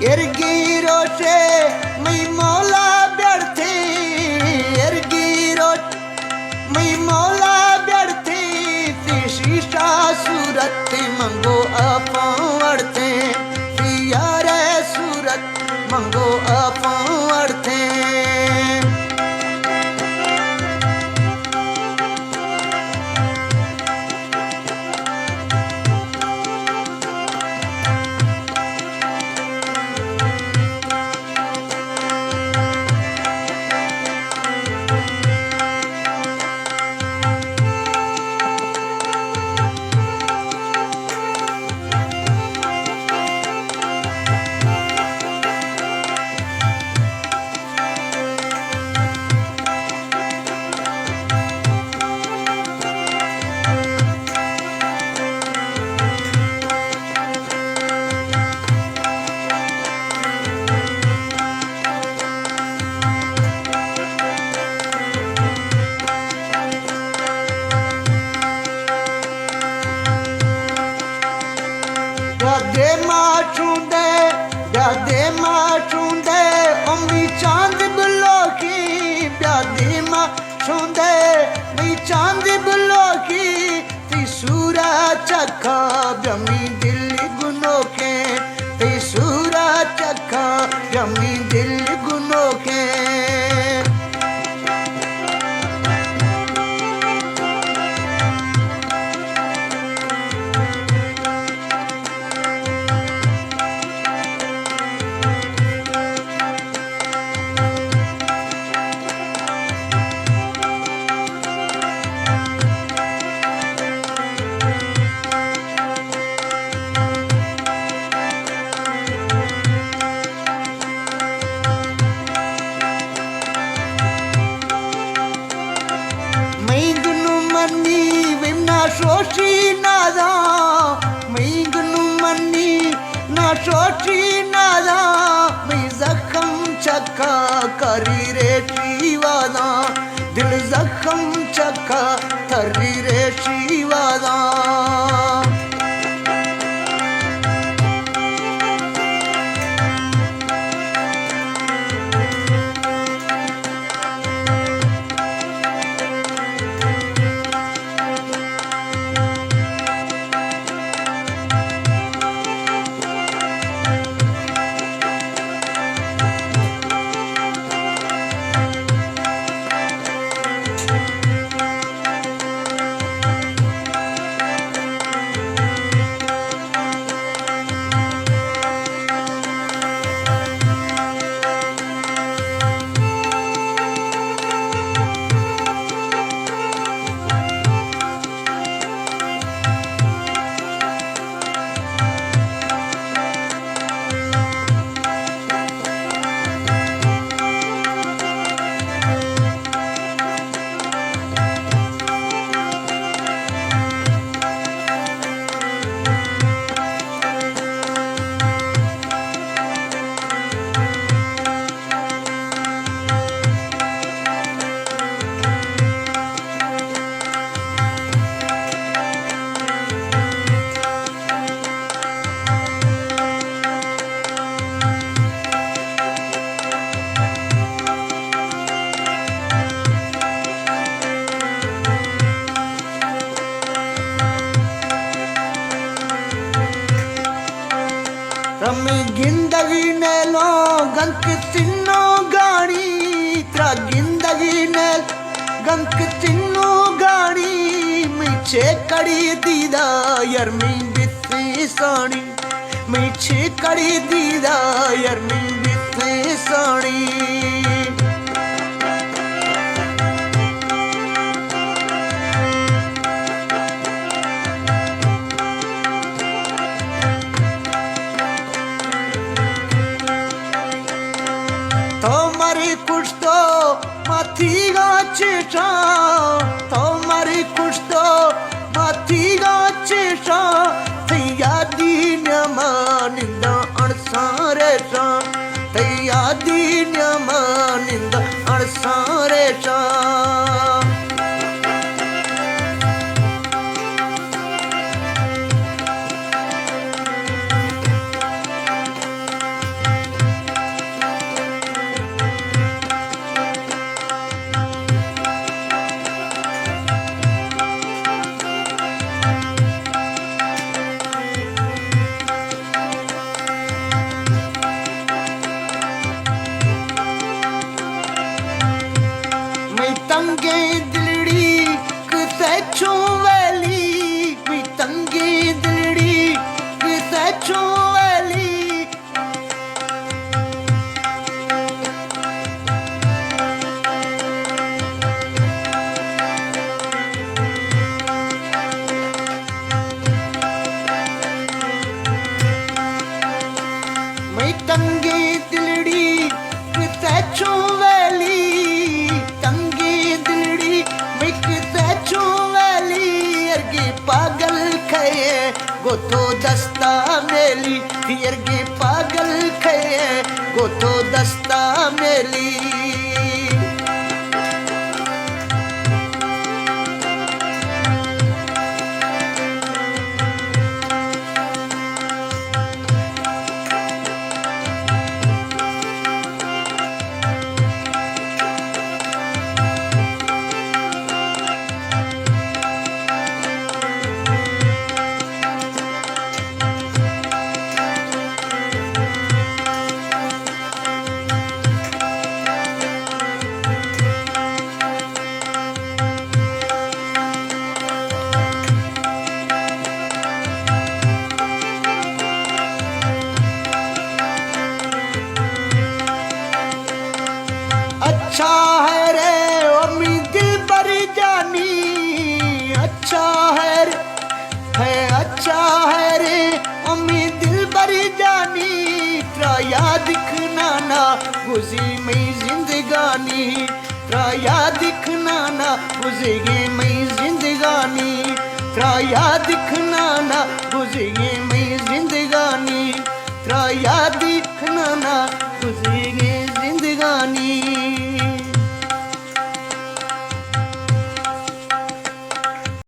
एरगिरोशे मैं मौला व्यर्थे एरगिरो मैं मौला व्यर्थे शीशा सूरत मंगो अपवर्थे यारे सूरत मंगो अपवर्थे ब्यादे माचूंदे अम्मी चांद बुलो की ब्यादे माचूंदे मी चांद बुलो की तिसूरा चखा ब्यमी दिल गुनो के तिसूरा चखा ब्यमी दिल गुनो के सोची नादा मैं गनु मनी ना सोची नादा मैं जख्म चक्का करी रे शिवादा दिल जख्म चक्का करी रे शिवादा रमी गिंदगी ने लो गंक चिन्नो गाड़ी त्रा गिंदगी ने गंक चिन्नो गाड़ी मीछे कड़ी दीदा यरमी बित्ती साणी मीछे कड़ी दीदा यरमी बित्ती साणी कुछ तो माथी गाचे तो मारी कुछ तो माथी गाचे थैया दीन मानिंद अणसारे थैया दीन मानिंद अणसारे तंगी दिलड़ी किते वेली तंगी दिलड़ी मैं किते वेली अर्गी पागल खये गोथो दस्ता मेली अर्गी पागल खये गोथो दस्ता मेली अच्छा है रे अम्मी दिल बर जानी अच्छा है अच्छा है रे अम्मी दिल बर जानी त्राया दिखना ना गुजी मई जिंदगानी त्राया दिखना ना गुजगे मई जिंदगानी त्राया दिखना